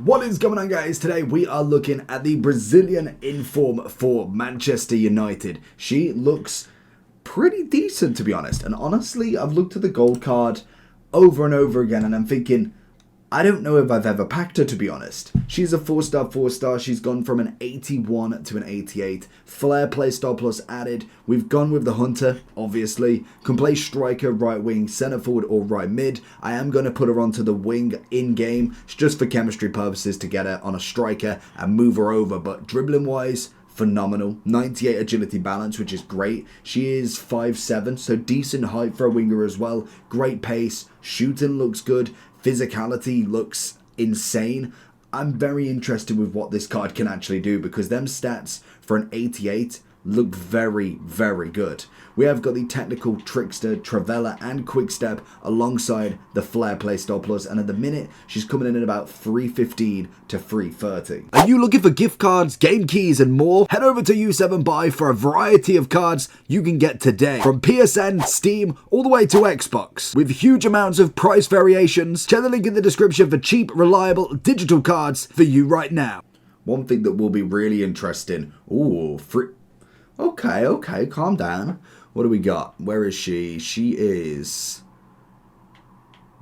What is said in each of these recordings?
What is going on, guys? Today we are looking at the Brazilian inform for Manchester United. She looks pretty decent, to be honest. And honestly, I've looked at the gold card over and over again and I'm thinking, I don't know if I've ever packed her, to be honest. She's a 4-star. She's gone from an 81 to an 88. Flair playstyle plus added. We've gone with the Hunter, obviously. Can play striker, right wing, centre forward or right mid. I am going to put her onto the wing in-game. It's just for chemistry purposes to get her on a striker and move her over. But dribbling wise, phenomenal. 98 agility balance, which is great. She is 5'7", so decent height for a winger as well. Great pace. Shooting looks good. Physicality looks insane. I'm very interested with what this card can actually do because them stats for an 88 look very, very good. We have got the technical, trickster, Travella and quickstep alongside the Flair playstyle plus, and at the minute she's coming in at about 315 to 330. Are you looking for gift cards, game keys and more? Head over to U7Buy for a variety of cards you can get today. From PSN, Steam, all the way to Xbox. With huge amounts of price variations, check the link in the description for cheap, reliable digital cards for you right now. One thing that will be really interesting. Ooh, free. Okay, calm down. What do we got? Where is she? She is...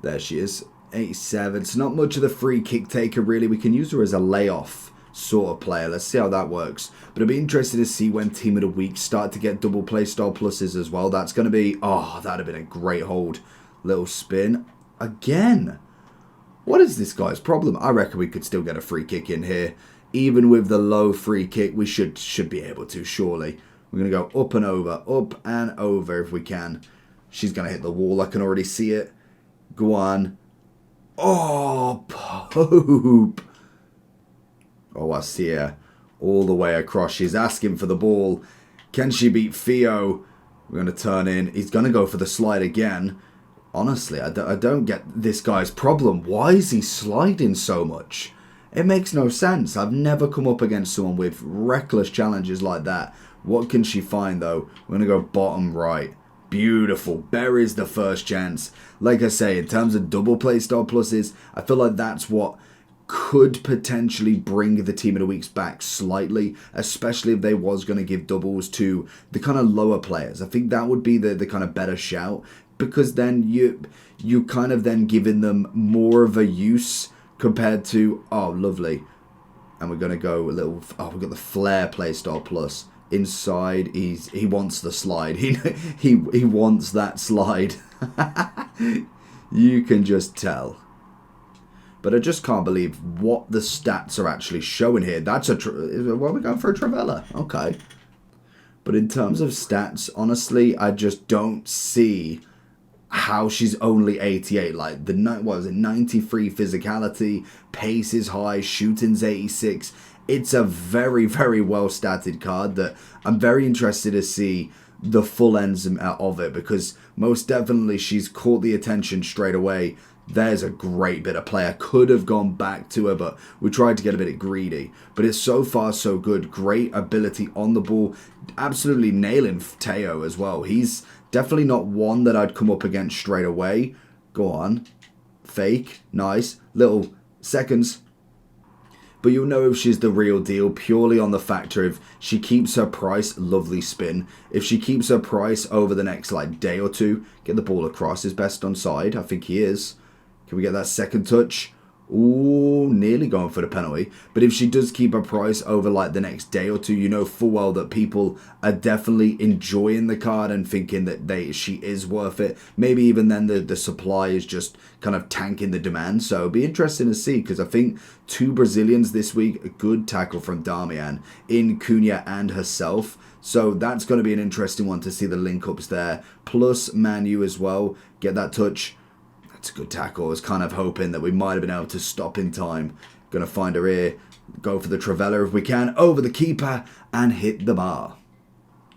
There she is. 87. It's not much of the free kick taker, really. We can use her as a layoff sort of player. Let's see how that works. But I'd be interested to see when Team of the Week start to get double play style pluses as well. That's going to be... Oh, that'd have been a great hold. Little spin. Again. What is this guy's problem? I reckon we could still get a free kick in here. Even with the low free kick, we should be able to, surely. We're going to go up and over if we can. She's going to hit the wall. I can already see it. Go on. Oh, Pope. Oh, I see her all the way across. She's asking for the ball. Can she beat Theo? We're going to turn in. He's going to go for the slide again. Honestly, I don't get this guy's problem. Why is he sliding so much? It makes no sense. I've never come up against someone with reckless challenges like that. What can she find, though? We're going to go bottom right. Beautiful. Buries the first chance. Like I say, in terms of double play style pluses, I feel like that's what could potentially bring the Team of the Weeks back slightly, especially if they was going to give doubles to the kind of lower players. I think that would be the kind of better shout, because then you kind of then giving them more of a use compared to, oh, lovely. And we're going to go a little, oh, we've got the Flair playstyle plus. Inside, he wants the slide. He wants that slide. You can just tell. But I just can't believe what the stats are actually showing here. That's a, well, we're going for a Travella. Okay. But in terms of stats, honestly, I just don't see how she's only 88. Like, the what was it, 93 physicality, pace is high, shooting's 86. It's a very, very well statted card that I'm very interested to see the full ends of it, because most definitely she's caught the attention straight away. There's a great bit of play. I could have gone back to her, but we tried to get a bit greedy. But it's so far so good. Great ability on the ball. Absolutely nailing Theo as well. He's definitely not one that I'd come up against straight away. Go on. Fake. Nice. Little seconds. But you'll know if she's the real deal purely on the factor if she keeps her price, lovely spin. If she keeps her price over the next day or two, get the ball across, is best on side. I think he is. Can we get that second touch? Ooh, nearly going for the penalty. But if she does keep her price over the next day or two, you know full well that people are definitely enjoying the card and thinking that she is worth it. Maybe even then the supply is just kind of tanking the demand. So it'll be interesting to see, because I think two Brazilians this week, a good tackle from Damian in Cunha and herself. So that's going to be an interesting one to see the link-ups there. Plus Manu as well. Get that touch. That's a good tackle. I was kind of hoping that we might have been able to stop in time. Going to find her here. Go for the Travella if we can. Over the keeper and hit the bar.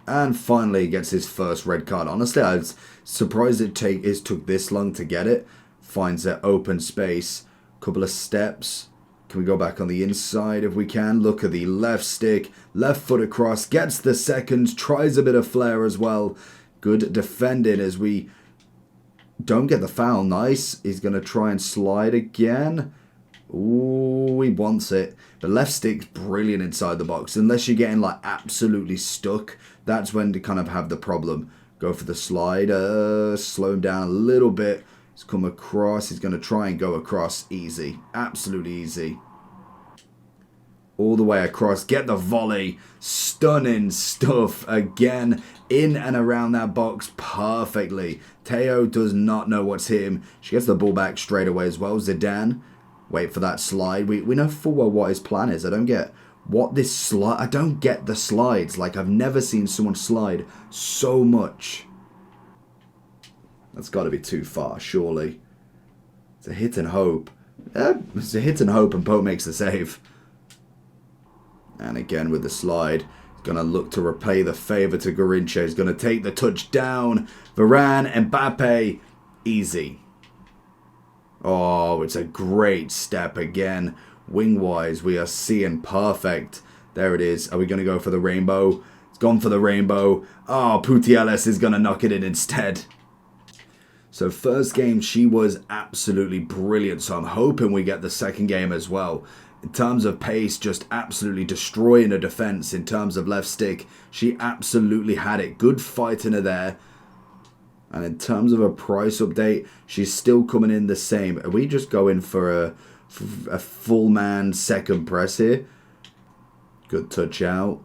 And finally gets his first red card. Honestly, I was surprised it took this long to get it. Finds that open space. Couple of steps. Can we go back on the inside if we can? Look at the left stick. Left foot across. Gets the second. Tries a bit of flair as well. Good defending as we... Don't get the foul. Nice. He's going to try and slide again. Ooh, he wants it. But left stick's brilliant inside the box. Unless you're getting like absolutely stuck, that's when to kind of have the problem. Go for the slide. Slow him down a little bit. He's come across. He's going to try and go across. Easy. Absolutely easy. All the way across. Get the volley. Stunning stuff. Again, in and around that box perfectly. Teo does not know what's hit him. She gets the ball back straight away as well. Zidane. Wait for that slide. We know full well what his plan is. I don't get what this slide... I don't get the slides. Like, I've never seen someone slide so much. That's got to be too far, surely. It's a hit and hope. It's a hit and hope, and Pope makes the save. And again with the slide. He's going to look to repay the favour to Garincha. He's going to take the touch down. Varane, Mbappe. Easy. Oh, it's a great step again. Wing-wise, we are seeing perfect. There it is. Are we going to go for the rainbow? It's gone for the rainbow. Oh, Putellas is going to knock it in instead. So first game, she was absolutely brilliant. So I'm hoping we get the second game as well. In terms of pace, just absolutely destroying a defence. In terms of left stick, she absolutely had it. Good fight in her there. And in terms of a price update, she's still coming in the same. Are we just going for a full man second press here? Good touch out.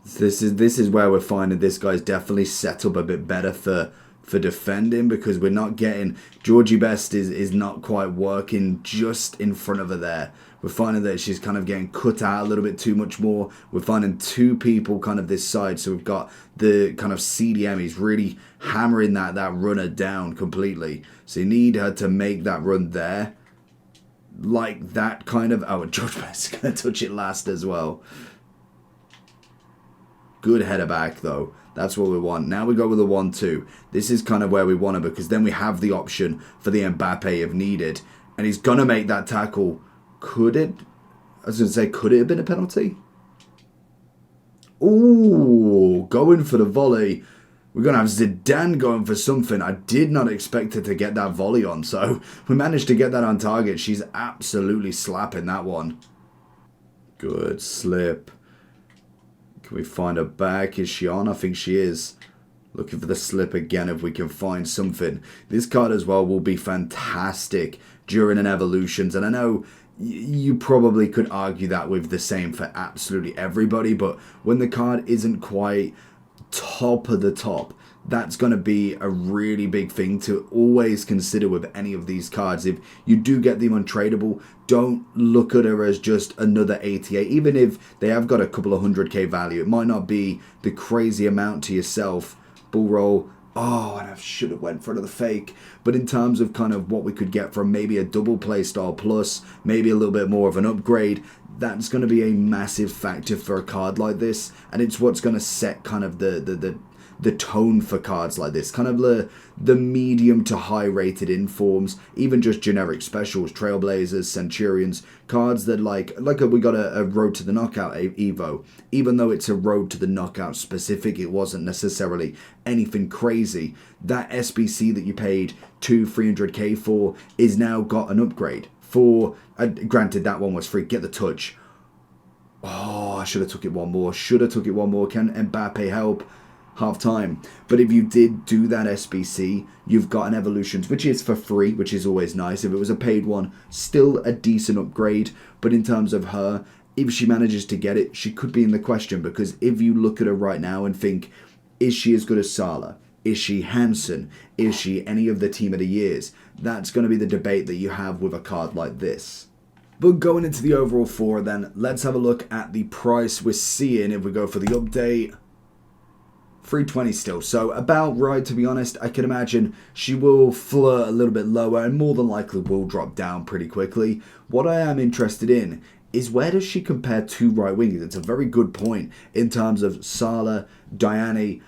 This is where we're finding this guy's definitely set up a bit better for defending, because we're not getting... Georgie Best is not quite working just in front of her there. We're finding that she's kind of getting cut out a little bit too much more. We're finding two people kind of this side. So we've got the kind of CDM. He's really hammering that runner down completely. So you need her to make that run there. Like that kind of... Oh, and George Best is going to touch it last as well. Good header back though. That's what we want. Now we go with a 1-2. This is kind of where we want it, because then we have the option for the Mbappe if needed. And he's going to make that tackle. Could it? I was going to say, could it have been a penalty? Ooh, going for the volley. We're going to have Zidane going for something. I did not expect her to get that volley on. So we managed to get that on target. She's absolutely slapping that one. Good slip. Can we find her back? Is she on? I think she is. Looking for the slip again if we can find something. This card as well will be fantastic during an evolutions. And I know you probably could argue that with the same for absolutely everybody. But when the card isn't quite top of the top, that's going to be a really big thing to always consider with any of these cards. If you do get them untradeable, don't look at her as just another 88. Even if they have got a couple of 100k value, it might not be the crazy amount to yourself. Bull roll. Oh, and I should have went for another fake. But in terms of kind of what we could get from maybe a double play style plus, maybe a little bit more of an upgrade, that's going to be a massive factor for a card like this. And it's what's going to set kind of the tone for cards like this. Kind of the medium to high rated informs, even just generic specials, Trailblazers, Centurions, cards that like we got a Road to the Knockout Evo. Even though it's a Road to the Knockout specific, it wasn't necessarily anything crazy. That SBC that you paid 300k for is now got an upgrade. For, granted that one was free, get the touch. Oh, I should have took it one more. Can Mbappe help? Half time. But if you did do that SBC, you've got an Evolutions, which is for free, which is always nice. If it was a paid one, still a decent upgrade. But in terms of her, if she manages to get it, she could be in the question, because if you look at her right now and think, is she as good as Salah? Is she Hansen? Is she any of the Team of the Years? That's going to be the debate that you have with a card like this. But going into the overall four then, let's have a look at the price we're seeing if we go for the update. 320 still, so about right, to be honest. I can imagine she will flirt a little bit lower and more than likely will drop down pretty quickly. What I am interested in is where does she compare to right wingers? It's a very good point in terms of Salah, Diani,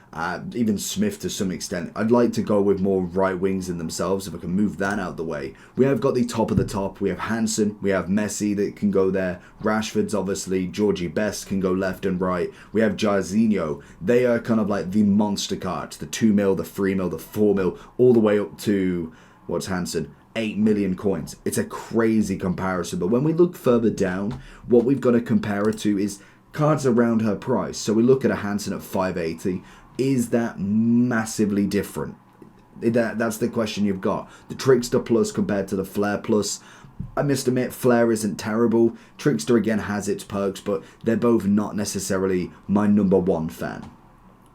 even Smith to some extent. I'd like to go with more right wings in themselves if I can move that out of the way. We have got the top of the top. We have Hansen, we have Messi that can go there. Rashford's obviously, Georgie Best can go left and right. We have Jairzinho. They are kind of like the monster cards, the 2 mil, the 3 mil, the 4 mil, all the way up to, what's Hansen? 8 million coins. It's a crazy comparison. But when we look further down, what we've got to compare it to is cards around her price. So we look at a Hansen at 580. Is that massively different? That's the question you've got. The Trickster Plus compared to the Flair Plus. I must admit, Flair isn't terrible. Trickster again has its perks, but they're both not necessarily my number one fan.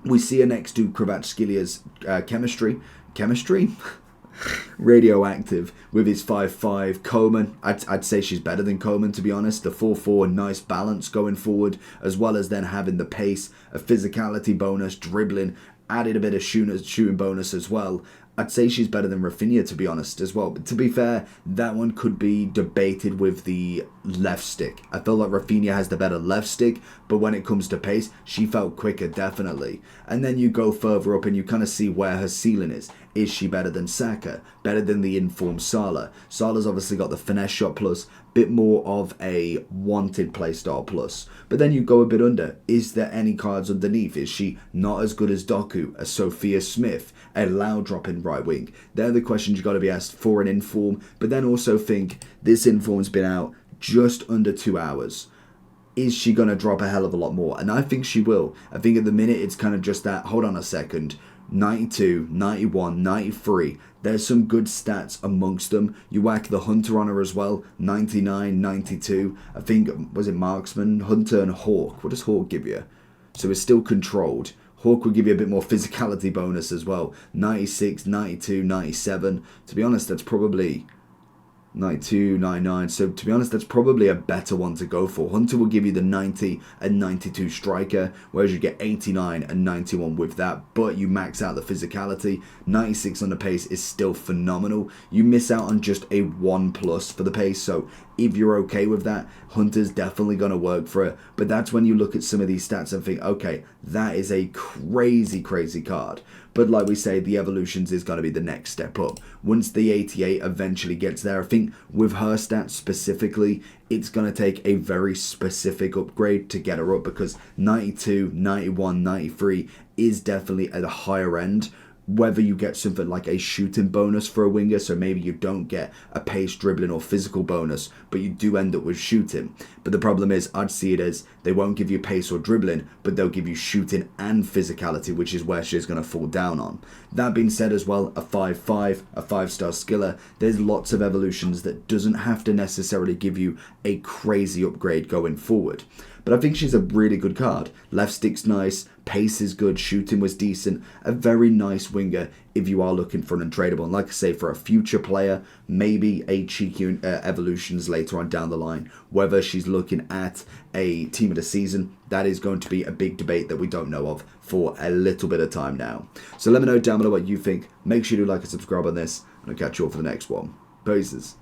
We see her next to Kravatskilia's chemistry? Radioactive with his 5-5. Coleman, I'd say she's better than Coleman, to be honest. The 4-4, nice balance going forward, as well as then having the pace, a physicality bonus, dribbling, added a bit of shooting bonus as well. I'd say she's better than Rafinha, to be honest, as well. But to be fair, that one could be debated with the left stick. I feel like Rafinha has the better left stick, but when it comes to pace, she felt quicker, definitely. And then you go further up and you kind of see where her ceiling is. Is she better than Saka? Better than the informed Salah? Salah's obviously got the finesse shot plus, bit more of a wanted playstyle plus. But then you go a bit under. Is there any cards underneath? Is she not as good as Doku, a Sophia Smith, a loud drop in right wing? They're the questions you got to be asked for an inform. But then also think, this inform's been out just under 2 hours. Is she going to drop a hell of a lot more? And I think she will. I think at the minute it's kind of just that, hold on a second, 92, 91, 93. There's some good stats amongst them. You whack the Hunter on her as well, 99, 92. I think, was it Marksman, Hunter and Hawk? What does Hawk give you? So it's still controlled. Hawk will give you a bit more physicality bonus as well. 96, 92, 97. To be honest, that's probably 92, 99. So to be honest, that's probably a better one to go for. Hunter will give you the 90 and 92 striker, whereas you get 89 and 91 with that, but you max out the physicality. 96 on the pace is still phenomenal. You miss out on just a 1+ for the pace, so if you're okay with that, Hunter's definitely going to work for it. But that's when you look at some of these stats and think, okay, that is a crazy, crazy card. But like we say, the evolutions is going to be the next step up. Once the 88 eventually gets there, I think with her stats specifically, it's going to take a very specific upgrade to get her up, because 92, 91, 93 is definitely at a higher end. Whether you get something like a shooting bonus for a winger, so maybe you don't get a pace, dribbling or physical bonus, but you do end up with shooting. But the problem is, I'd see it as they won't give you pace or dribbling, but they'll give you shooting and physicality, which is where she's going to fall down on. That being said as well, a 5-5, a 5-star skiller, there's lots of evolutions that doesn't have to necessarily give you a crazy upgrade going forward. But I think she's a really good card. Left stick's nice, pace is good, shooting was decent. A very nice winger if you are looking for an untradeable. And like I say, for a future player, maybe a cheeky evolutions later on down the line. Whether she's looking at a team of the season, that is going to be a big debate that we don't know of for a little bit of time now. So let me know down below what you think. Make sure you like and subscribe on this, and I'll catch you all for the next one. Peace.